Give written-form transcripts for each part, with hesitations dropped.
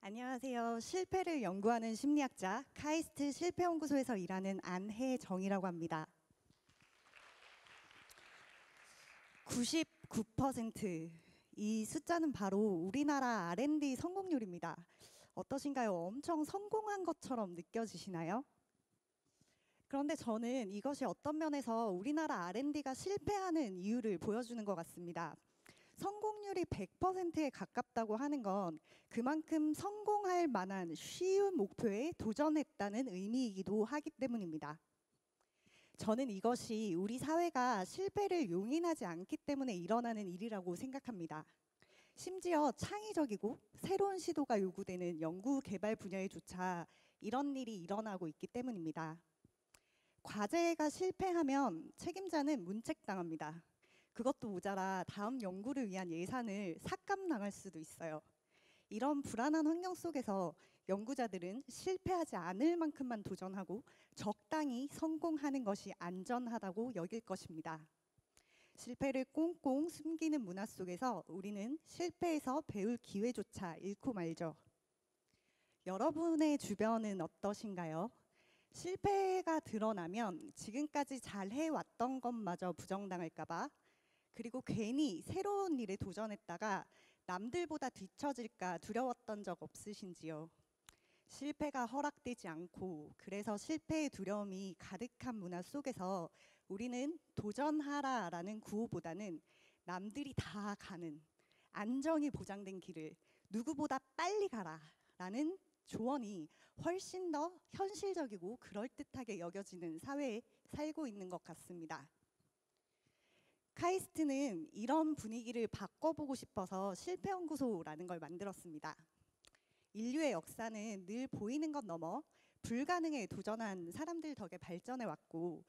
안녕하세요. 실패를 연구하는 심리학자 카이스트 실패연구소에서 일하는 안혜정이라고 합니다. 99%. 이 숫자는 바로 우리나라 R&D 성공률입니다. 어떠신가요? 엄청 성공한 것처럼 느껴지시나요? 그런데 저는 이것이 어떤 면에서 우리나라 R&D가 실패하는 이유를 보여주는 것 같습니다. 성공률이 100%에 가깝다고 하는 건 그만큼 성공할 만한 쉬운 목표에 도전했다는 의미이기도 하기 때문입니다. 저는 이것이 우리 사회가 실패를 용인하지 않기 때문에 일어나는 일이라고 생각합니다. 심지어 창의적이고 새로운 시도가 요구되는 연구 개발 분야에조차 이런 일이 일어나고 있기 때문입니다. 과제가 실패하면 책임자는 문책당합니다. 그것도 모자라 다음 연구를 위한 예산을 삭감당할 수도 있어요. 이런 불안한 환경 속에서 연구자들은 실패하지 않을 만큼만 도전하고 적당히 성공하는 것이 안전하다고 여길 것입니다. 실패를 꽁꽁 숨기는 문화 속에서 우리는 실패에서 배울 기회조차 잃고 말죠. 여러분의 주변은 어떠신가요? 실패가 드러나면 지금까지 잘 해왔던 것마저 부정당할까봐, 그리고 괜히 새로운 일에 도전했다가 남들보다 뒤처질까 두려웠던 적 없으신지요? 실패가 허락되지 않고 그래서 실패의 두려움이 가득한 문화 속에서 우리는 도전하라라는 구호보다는 남들이 다 가는 안정이 보장된 길을 누구보다 빨리 가라라는 조언이 훨씬 더 현실적이고 그럴듯하게 여겨지는 사회에 살고 있는 것 같습니다. 카이스트는 이런 분위기를 바꿔보고 싶어서 실패연구소라는 걸 만들었습니다. 인류의 역사는 늘 보이는 것 넘어 불가능에 도전한 사람들 덕에 발전해왔고,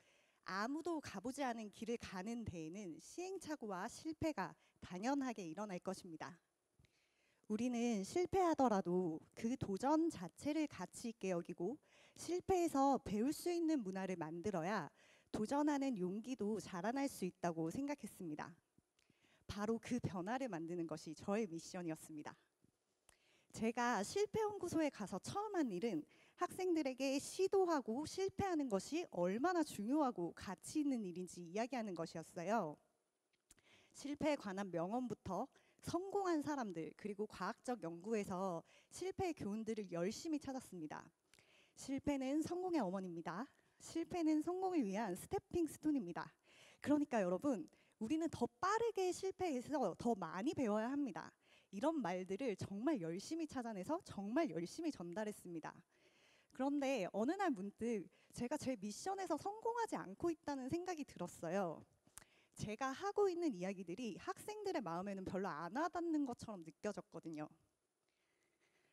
아무도 가보지 않은 길을 가는 데에는 시행착오와 실패가 당연하게 일어날 것입니다. 우리는 실패하더라도 그 도전 자체를 가치 있게 여기고 실패에서 배울 수 있는 문화를 만들어야 도전하는 용기도 자라날 수 있다고 생각했습니다. 바로 그 변화를 만드는 것이 저의 미션이었습니다. 제가 실패연구소에 가서 처음 한 일은 학생들에게 시도하고 실패하는 것이 얼마나 중요하고 가치 있는 일인지 이야기하는 것이었어요. 실패에 관한 명언부터 성공한 사람들, 그리고 과학적 연구에서 실패의 교훈들을 열심히 찾았습니다. 실패는 성공의 어머니입니다. 실패는 성공을 위한 스태핑 스톤입니다. 그러니까 여러분, 우리는 더 빠르게 실패해서 더 많이 배워야 합니다. 이런 말들을 정말 열심히 찾아내서 정말 열심히 전달했습니다. 그런데 어느 날 문득 제가 제 미션에서 성공하지 않고 있다는 생각이 들었어요. 제가 하고 있는 이야기들이 학생들의 마음에는 별로 안 와닿는 것처럼 느껴졌거든요.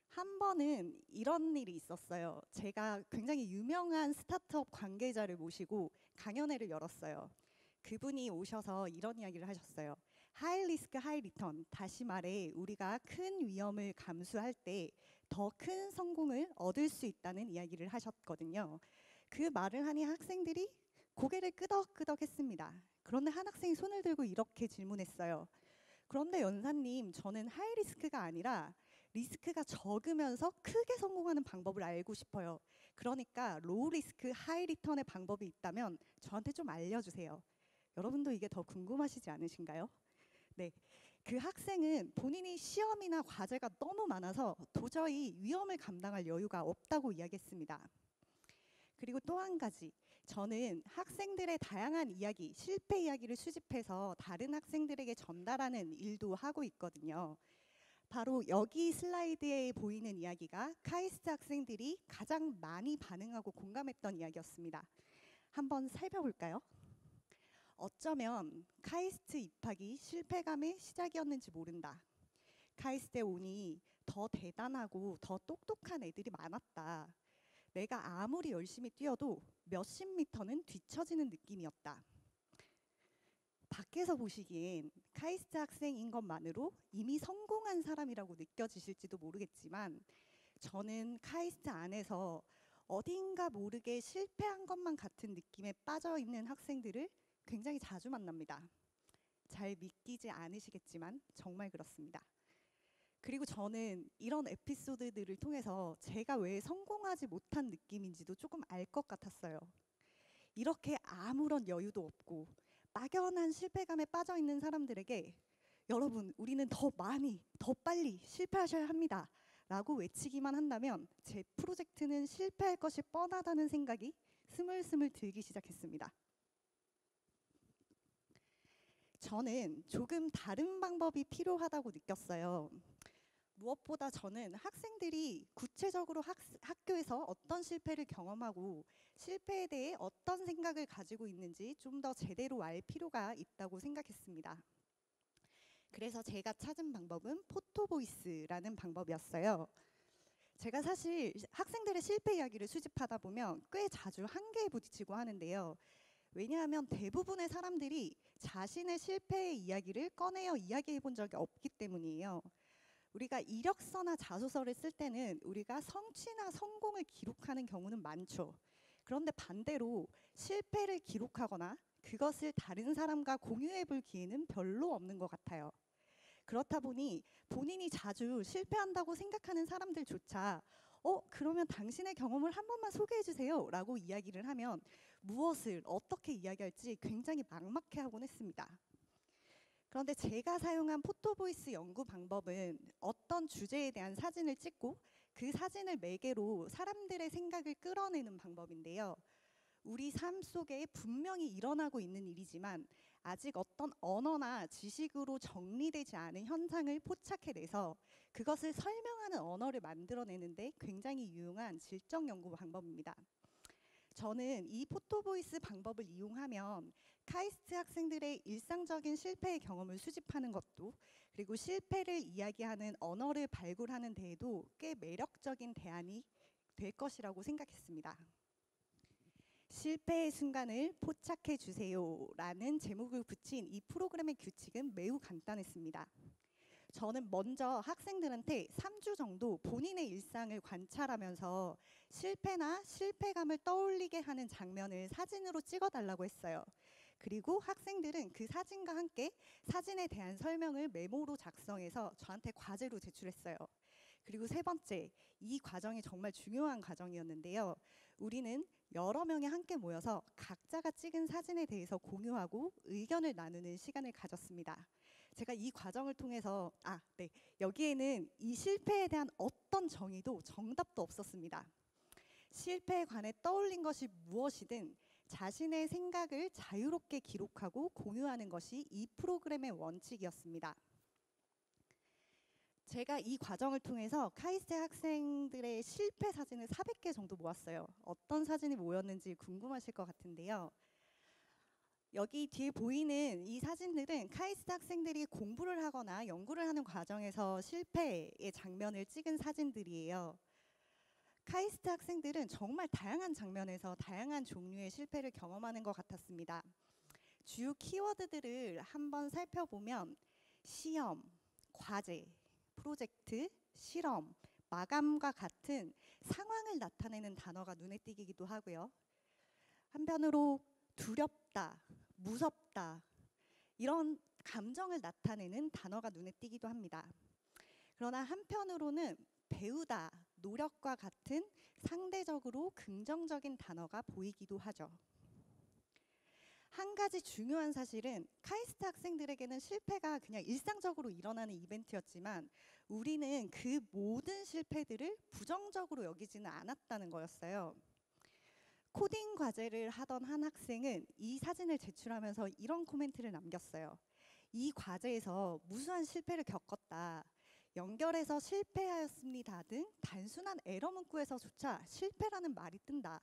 한 번은 이런 일이 있었어요. 제가 굉장히 유명한 스타트업 관계자를 모시고 강연회를 열었어요. 그분이 오셔서 이런 이야기를 하셨어요. 하이 리스크 하이 리턴, 다시 말해 우리가 큰 위험을 감수할 때 더 큰 성공을 얻을 수 있다는 이야기를 하셨거든요. 그 말을 하니 학생들이 고개를 끄덕끄덕 했습니다. 그런데 한 학생이 손을 들고 이렇게 질문했어요. 그런데 연사님, 저는 하이 리스크가 아니라 리스크가 적으면서 크게 성공하는 방법을 알고 싶어요. 그러니까 로우 리스크 하이 리턴의 방법이 있다면 저한테 좀 알려주세요. 여러분도 이게 더 궁금하시지 않으신가요? 네, 그 학생은 본인이 시험이나 과제가 너무 많아서 도저히 위험을 감당할 여유가 없다고 이야기했습니다. 그리고 또 한 가지, 저는 학생들의 다양한 이야기, 실패 이야기를 수집해서 다른 학생들에게 전달하는 일도 하고 있거든요. 바로 여기 슬라이드에 보이는 이야기가 카이스트 학생들이 가장 많이 반응하고 공감했던 이야기였습니다. 한번 살펴볼까요? 어쩌면 카이스트 입학이 실패감의 시작이었는지 모른다. 카이스트에 오니 더 대단하고 더 똑똑한 애들이 많았다. 내가 아무리 열심히 뛰어도 몇십 미터는 뒤처지는 느낌이었다. 밖에서 보시기엔 카이스트 학생인 것만으로 이미 성공한 사람이라고 느껴지실지도 모르겠지만, 저는 카이스트 안에서 어딘가 모르게 실패한 것만 같은 느낌에 빠져 있는 학생들을 굉장히 자주 만납니다. 잘 믿기지 않으시겠지만 정말 그렇습니다. 그리고 저는 이런 에피소드들을 통해서 제가 왜 성공하지 못한 느낌인지도 조금 알 것 같았어요. 이렇게 아무런 여유도 없고 막연한 실패감에 빠져 있는 사람들에게 여러분, 우리는 더 많이, 더 빨리 실패하셔야 합니다. 라고 외치기만 한다면 제 프로젝트는 실패할 것이 뻔하다는 생각이 스물스물 들기 시작했습니다. 저는 조금 다른 방법이 필요하다고 느꼈어요. 무엇보다 저는 학생들이 구체적으로 학교에서 어떤 실패를 경험하고 실패에 대해 어떤 생각을 가지고 있는지 좀 더 제대로 알 필요가 있다고 생각했습니다. 그래서 제가 찾은 방법은 포토보이스라는 방법이었어요. 제가 사실 학생들의 실패 이야기를 수집하다 보면 꽤 자주 한계에 부딪히고 하는데요. 왜냐하면 대부분의 사람들이 자신의 실패의 이야기를 꺼내어 이야기해 본 적이 없기 때문이에요. 우리가 이력서나 자소서를 쓸 때는 우리가 성취나 성공을 기록하는 경우는 많죠. 그런데 반대로 실패를 기록하거나 그것을 다른 사람과 공유해 볼 기회는 별로 없는 것 같아요. 그렇다 보니 본인이 자주 실패한다고 생각하는 사람들조차 그러면 당신의 경험을 한 번만 소개해 주세요 라고 이야기를 하면 무엇을 어떻게 이야기할지 굉장히 막막해하곤 했습니다. 그런데 제가 사용한 포토보이스 연구 방법은 어떤 주제에 대한 사진을 찍고 그 사진을 매개로 사람들의 생각을 끌어내는 방법인데요. 우리 삶 속에 분명히 일어나고 있는 일이지만 아직 어떤 언어나 지식으로 정리되지 않은 현상을 포착해내서 그것을 설명하는 언어를 만들어내는데 굉장히 유용한 질적 연구 방법입니다. 저는 이 포토보이스 방법을 이용하면 카이스트 학생들의 일상적인 실패의 경험을 수집하는 것도 그리고 실패를 이야기하는 언어를 발굴하는 데에도 꽤 매력적인 대안이 될 것이라고 생각했습니다. 실패의 순간을 포착해 주세요 라는 제목을 붙인 이 프로그램의 규칙은 매우 간단했습니다. 저는 먼저 학생들한테 3주 정도 본인의 일상을 관찰하면서 실패나 실패감을 떠올리게 하는 장면을 사진으로 찍어달라고 했어요. 그리고 학생들은 그 사진과 함께 사진에 대한 설명을 메모로 작성해서 저한테 과제로 제출했어요. 그리고 세 번째, 이 과정이 정말 중요한 과정이었는데요. 우리는 여러 명이 함께 모여서 각자가 찍은 사진에 대해서 공유하고 의견을 나누는 시간을 가졌습니다. 제가 이 과정을 통해서 여기에는 이 실패에 대한 어떤 정의도 정답도 없었습니다. 실패에 관해 떠올린 것이 무엇이든 자신의 생각을 자유롭게 기록하고 공유하는 것이 이 프로그램의 원칙이었습니다. 제가 이 과정을 통해서 카이스트 학생들의 실패 사진을 400개 정도 모았어요. 어떤 사진이 모였는지 궁금하실 것 같은데요. 여기 뒤에 보이는 이 사진들은 카이스트 학생들이 공부를 하거나 연구를 하는 과정에서 실패의 장면을 찍은 사진들이에요. 카이스트 학생들은 정말 다양한 장면에서 다양한 종류의 실패를 경험하는 것 같았습니다. 주요 키워드들을 한번 살펴보면 시험, 과제, 프로젝트, 실험, 마감과 같은 상황을 나타내는 단어가 눈에 띄기도 하고요. 한편으로 두렵다, 무섭다 이런 감정을 나타내는 단어가 눈에 띄기도 합니다. 그러나 한편으로는 배우다, 노력과 같은 상대적으로 긍정적인 단어가 보이기도 하죠. 한 가지 중요한 사실은 카이스트 학생들에게는 실패가 그냥 일상적으로 일어나는 이벤트였지만 우리는 그 모든 실패들을 부정적으로 여기지는 않았다는 거였어요. 코딩 과제를 하던 한 학생은 이 사진을 제출하면서 이런 코멘트를 남겼어요. 이 과제에서 무수한 실패를 겪었다. 연결해서 실패하였습니다 등 단순한 에러 문구에서조차 실패라는 말이 뜬다.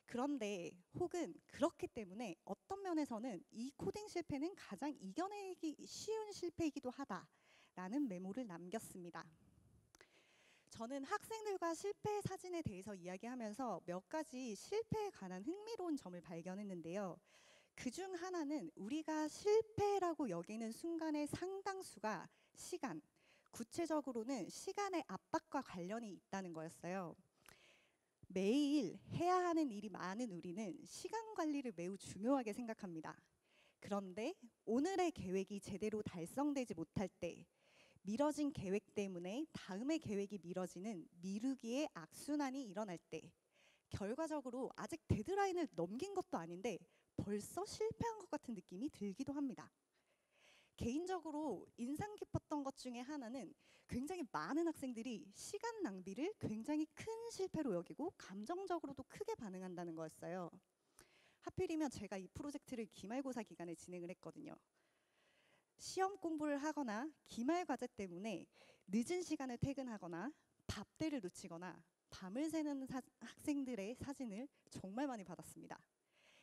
그런데 혹은 그렇기 때문에 어떤 면에서는 이 코딩 실패는 가장 이겨내기 쉬운 실패이기도 하다라는 메모를 남겼습니다. 저는 학생들과 실패 사진에 대해서 이야기하면서 몇 가지 실패에 관한 흥미로운 점을 발견했는데요. 그중 하나는 우리가 실패라고 여기는 순간의 상당수가 시간, 구체적으로는 시간의 압박과 관련이 있다는 거였어요. 매일 해야 하는 일이 많은 우리는 시간 관리를 매우 중요하게 생각합니다. 그런데 오늘의 계획이 제대로 달성되지 못할 때, 미뤄진 계획 때문에 다음의 계획이 미뤄지는 미루기의 악순환이 일어날 때 결과적으로 아직 데드라인을 넘긴 것도 아닌데 벌써 실패한 것 같은 느낌이 들기도 합니다. 개인적으로 인상 깊었던 것 중에 하나는 굉장히 많은 학생들이 시간 낭비를 굉장히 큰 실패로 여기고 감정적으로도 크게 반응한다는 거였어요. 하필이면 제가 이 프로젝트를 기말고사 기간에 진행을 했거든요. 시험 공부를 하거나 기말 과제 때문에 늦은 시간에 퇴근하거나 밥대를 놓치거나 밤을 새는 학생들의 사진을 정말 많이 받았습니다.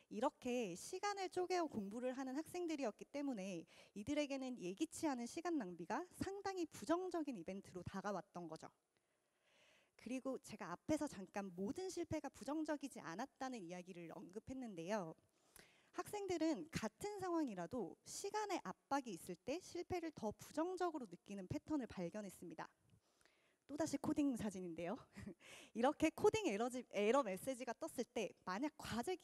이렇게 시간을 쪼개어 공부를 하는 학생들이었기 때문에 이들에게는 예기치 않은 시간 낭비가 상당히 부정적인 이벤트로 다가왔던 거죠. 그리고 제가 앞에서 잠깐 모든 실패가 부정적이지 않았다는 이야기를 언급했는데요. 학생들은 같은 상황이라도 시간의 압박이 있을 때 실패를 더 부정적으로 느끼는 패턴을 발견했습니다. 또다시 코딩 사진인데요. 이렇게 코딩 에러 메시지가 떴을 때 만약 과제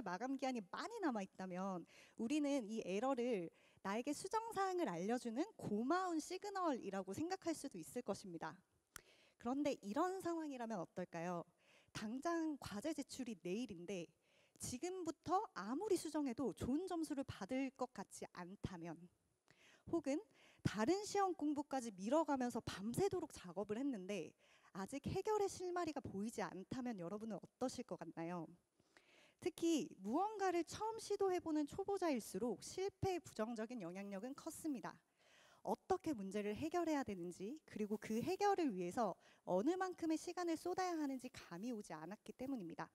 마감 기한이 많이 남아 있다면 우리는 이 에러를 나에게 수정 사항을 알려주는 고마운 시그널이라고 생각할 수도 있을 것입니다. 그런데 이런 상황이라면 어떨까요? 당장 과제 제출이 내일인데 지금부터 아무리 수정해도 좋은 점수를 받을 것 같지 않다면, 혹은 다른 시험 공부까지 미뤄가면서 밤새도록 작업을 했는데 아직 해결의 실마리가 보이지 않다면 여러분은 어떠실 것 같나요? 특히 무언가를 처음 시도해보는 초보자일수록 실패의 부정적인 영향력은 컸습니다. 어떻게 문제를 해결해야 되는지, 그리고 그 해결을 위해서 어느 만큼의 시간을 쏟아야 하는지 감이 오지 않았기 때문입니다.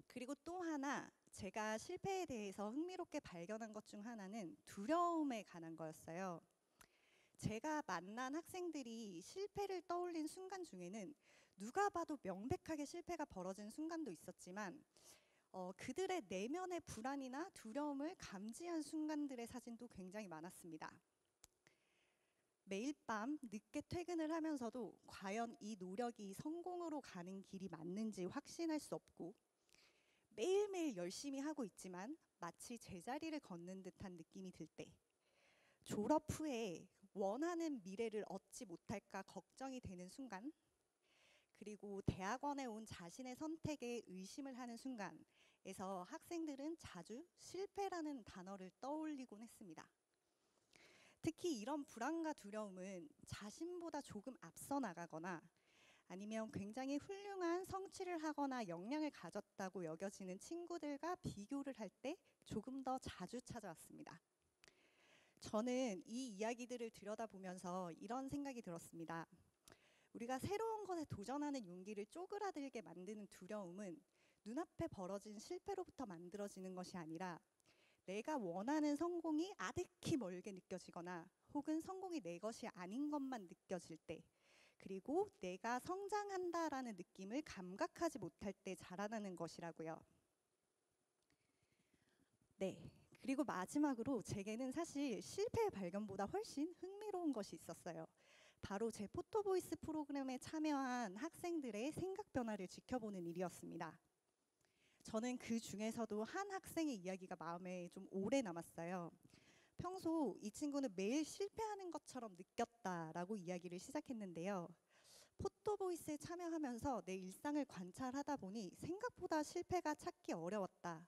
그리고 또 하나 제가 실패에 대해서 흥미롭게 발견한 것 중 하나는 두려움에 관한 거였어요. 제가 만난 학생들이 실패를 떠올린 순간 중에는 누가 봐도 명백하게 실패가 벌어진 순간도 있었지만 그들의 내면의 불안이나 두려움을 감지한 순간들의 사진도 굉장히 많았습니다. 매일 밤 늦게 퇴근을 하면서도 과연 이 노력이 성공으로 가는 길이 맞는지 확신할 수 없고, 매일매일 열심히 하고 있지만 마치 제자리를 걷는 듯한 느낌이 들 때, 졸업 후에 원하는 미래를 얻지 못할까 걱정이 되는 순간, 그리고 대학원에 온 자신의 선택에 의심을 하는 순간에서 학생들은 자주 실패라는 단어를 떠올리곤 했습니다. 특히 이런 불안과 두려움은 자신보다 조금 앞서 나가거나 아니면 굉장히 훌륭한 성취를 하거나 역량을 가졌다고 여겨지는 친구들과 비교를 할 때 조금 더 자주 찾아왔습니다. 저는 이 이야기들을 들여다보면서 이런 생각이 들었습니다. 우리가 새로운 것에 도전하는 용기를 쪼그라들게 만드는 두려움은 눈앞에 벌어진 실패로부터 만들어지는 것이 아니라 내가 원하는 성공이 아득히 멀게 느껴지거나 혹은 성공이 내 것이 아닌 것만 느껴질 때, 그리고 내가 성장한다라는 느낌을 감각하지 못할 때 자라나는 것이라고요. 네. 그리고 마지막으로 제게는 사실 실패의 발견보다 훨씬 흥미로운 것이 있었어요. 바로 제 포토보이스 프로그램에 참여한 학생들의 생각 변화를 지켜보는 일이었습니다. 저는 그 중에서도 한 학생의 이야기가 마음에 좀 오래 남았어요. 평소 이 친구는 매일 실패하는 것처럼 느꼈다라고 이야기를 시작했는데요. 포토보이스에 참여하면서 내 일상을 관찰하다 보니 생각보다 실패가 찾기 어려웠다.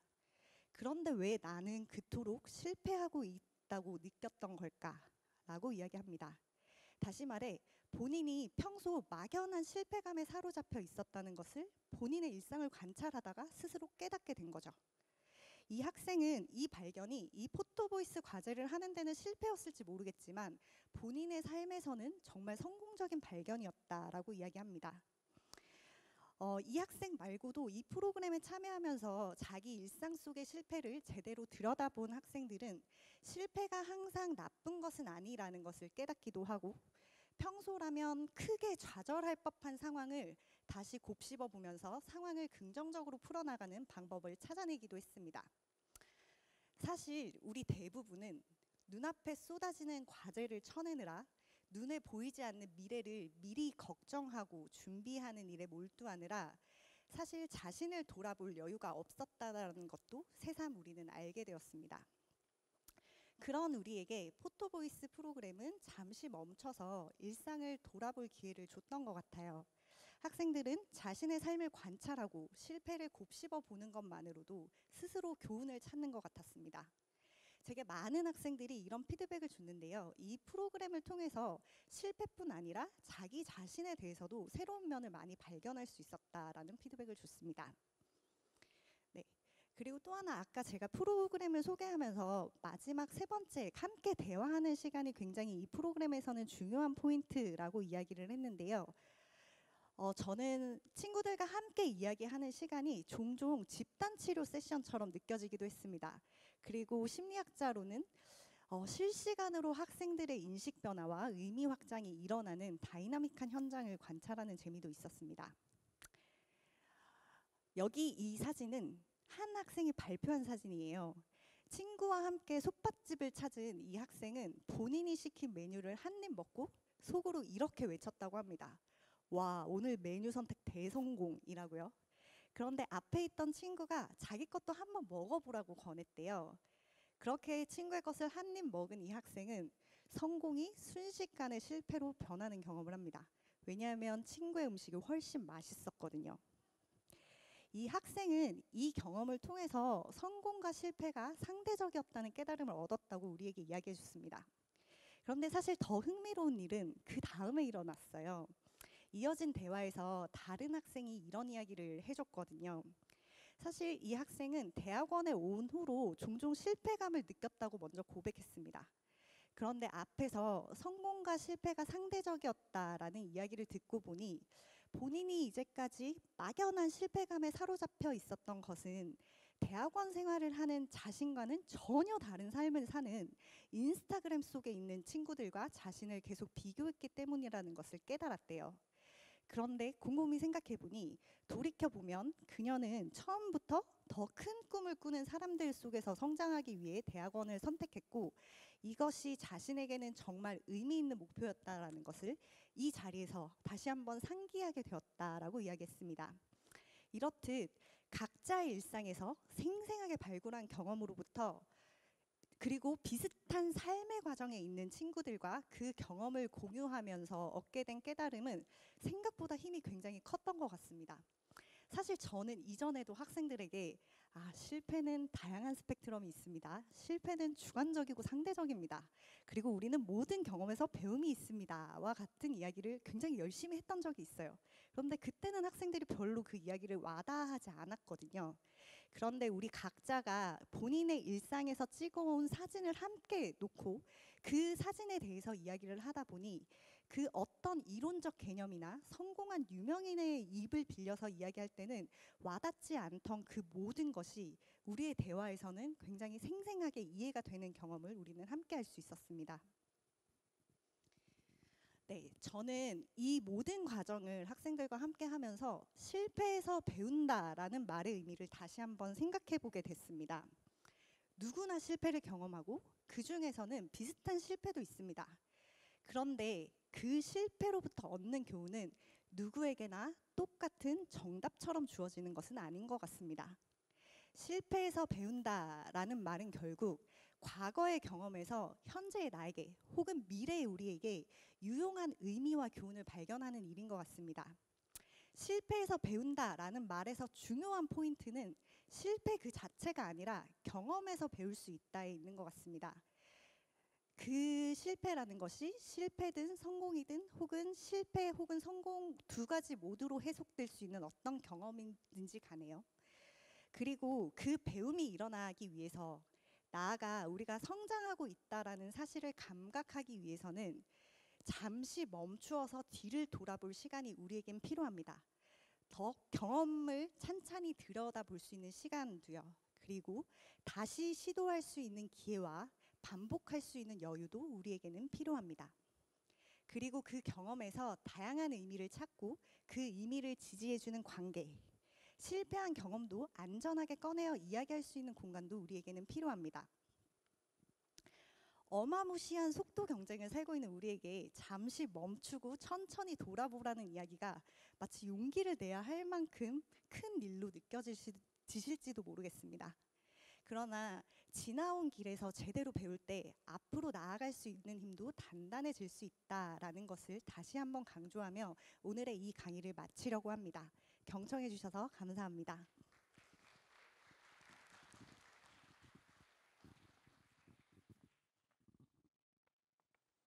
그런데 왜 나는 그토록 실패하고 있다고 느꼈던 걸까? 라고 이야기합니다. 다시 말해 본인이 평소 막연한 실패감에 사로잡혀 있었다는 것을 본인의 일상을 관찰하다가 스스로 깨닫게 된 거죠. 이 학생은 이 발견이 이 포토보이스 과제를 하는 데는 실패였을지 모르겠지만 본인의 삶에서는 정말 성공적인 발견이었다라고 이야기합니다. 이 학생 말고도 이 프로그램에 참여하면서 자기 일상 속의 실패를 제대로 들여다본 학생들은 실패가 항상 나쁜 것은 아니라는 것을 깨닫기도 하고, 평소라면 크게 좌절할 법한 상황을 다시 곱씹어 보면서 상황을 긍정적으로 풀어나가는 방법을 찾아내기도 했습니다. 사실 우리 대부분은 눈앞에 쏟아지는 과제를 쳐내느라 눈에 보이지 않는 미래를 미리 걱정하고 준비하는 일에 몰두하느라 사실 자신을 돌아볼 여유가 없었다는 것도 새삼 우리는 알게 되었습니다. 그런 우리에게 포토보이스 프로그램은 잠시 멈춰서 일상을 돌아볼 기회를 줬던 것 같아요. 학생들은 자신의 삶을 관찰하고 실패를 곱씹어 보는 것만으로도 스스로 교훈을 찾는 것 같았습니다. 되게 많은 학생들이 이런 피드백을 줬는데요. 이 프로그램을 통해서 실패뿐 아니라 자기 자신에 대해서도 새로운 면을 많이 발견할 수 있었다라는 피드백을 줬습니다. 네. 그리고 또 하나 아까 제가 프로그램을 소개하면서 마지막 세 번째 함께 대화하는 시간이 굉장히 이 프로그램에서는 중요한 포인트라고 이야기를 했는데요. 저는 친구들과 함께 이야기하는 시간이 종종 집단 치료 세션처럼 느껴지기도 했습니다. 그리고 심리학자로는 실시간으로 학생들의 인식 변화와 의미 확장이 일어나는 다이나믹한 현장을 관찰하는 재미도 있었습니다. 여기 이 사진은 한 학생이 발표한 사진이에요. 친구와 함께 솥밥집을 찾은 이 학생은 본인이 시킨 메뉴를 한 입 먹고 속으로 이렇게 외쳤다고 합니다. 와, 오늘 메뉴 선택 대성공이라고요. 그런데 앞에 있던 친구가 자기 것도 한번 먹어보라고 권했대요. 그렇게 친구의 것을 한 입 먹은 이 학생은 성공이 순식간에 실패로 변하는 경험을 합니다. 왜냐하면 친구의 음식이 훨씬 맛있었거든요. 이 학생은 이 경험을 통해서 성공과 실패가 상대적이었다는 깨달음을 얻었다고 우리에게 이야기해 줬습니다. 그런데 사실 더 흥미로운 일은 그 다음에 일어났어요. 이어진 대화에서 다른 학생이 이런 이야기를 해줬거든요. 사실 이 학생은 대학원에 온 후로 종종 실패감을 느꼈다고 먼저 고백했습니다. 그런데 앞에서 성공과 실패가 상대적이었다라는 이야기를 듣고 보니 본인이 이제까지 막연한 실패감에 사로잡혀 있었던 것은 대학원 생활을 하는 자신과는 전혀 다른 삶을 사는 인스타그램 속에 있는 친구들과 자신을 계속 비교했기 때문이라는 것을 깨달았대요. 그런데 곰곰이 생각해보니 돌이켜보면 그녀는 처음부터 더 큰 꿈을 꾸는 사람들 속에서 성장하기 위해 대학원을 선택했고 이것이 자신에게는 정말 의미 있는 목표였다라는 것을 이 자리에서 다시 한번 상기하게 되었다라고 이야기했습니다. 이렇듯 각자의 일상에서 생생하게 발굴한 경험으로부터 그리고 비슷한 삶의 과정에 있는 친구들과 그 경험을 공유하면서 얻게 된 깨달음은 생각보다 힘이 굉장히 컸던 것 같습니다. 사실 저는 이전에도 학생들에게 실패는 다양한 스펙트럼이 있습니다. 실패는 주관적이고 상대적입니다. 그리고 우리는 모든 경험에서 배움이 있습니다와 같은 이야기를 굉장히 열심히 했던 적이 있어요. 그런데 그때는 학생들이 별로 그 이야기를 와닿아하지 않았거든요. 그런데 우리 각자가 본인의 일상에서 찍어온 사진을 함께 놓고 그 사진에 대해서 이야기를 하다 보니 그 어떤 이론적 개념이나 성공한 유명인의 입을 빌려서 이야기할 때는 와닿지 않던 그 모든 것이 우리의 대화에서는 굉장히 생생하게 이해가 되는 경험을 우리는 함께 할 수 있었습니다. 네, 저는 이 모든 과정을 학생들과 함께 하면서 실패에서 배운다라는 말의 의미를 다시 한번 생각해 보게 됐습니다. 누구나 실패를 경험하고 그 중에서는 비슷한 실패도 있습니다. 그런데 그 실패로부터 얻는 교훈은 누구에게나 똑같은 정답처럼 주어지는 것은 아닌 것 같습니다. 실패에서 배운다라는 말은 결국 과거의 경험에서 현재의 나에게 혹은 미래의 우리에게 유용한 의미와 교훈을 발견하는 일인 것 같습니다. 실패에서 배운다라는 말에서 중요한 포인트는 실패 그 자체가 아니라 경험에서 배울 수 있다에 있는 것 같습니다. 그 실패라는 것이 실패든 성공이든 혹은 실패 혹은 성공 두 가지 모두로 해석될 수 있는 어떤 경험인지 가네요. 그리고 그 배움이 일어나기 위해서 나아가 우리가 성장하고 있다라는 사실을 감각하기 위해서는 잠시 멈추어서 뒤를 돌아볼 시간이 우리에겐 필요합니다. 더 경험을 찬찬히 들여다볼 수 있는 시간도요. 그리고 다시 시도할 수 있는 기회와 반복할 수 있는 여유도 우리에게는 필요합니다. 그리고 그 경험에서 다양한 의미를 찾고 그 의미를 지지해주는 관계, 실패한 경험도 안전하게 꺼내어 이야기할 수 있는 공간도 우리에게는 필요합니다. 어마무시한 속도 경쟁을 살고 있는 우리에게 잠시 멈추고 천천히 돌아보라는 이야기가 마치 용기를 내야 할 만큼 큰 일로 느껴지실지도 모르겠습니다. 그러나 지나온 길에서 제대로 배울 때 앞으로 나아갈 수 있는 힘도 단단해질 수 있다라는 것을 다시 한번 강조하며 오늘의 이 강의를 마치려고 합니다. 경청해 주셔서 감사합니다.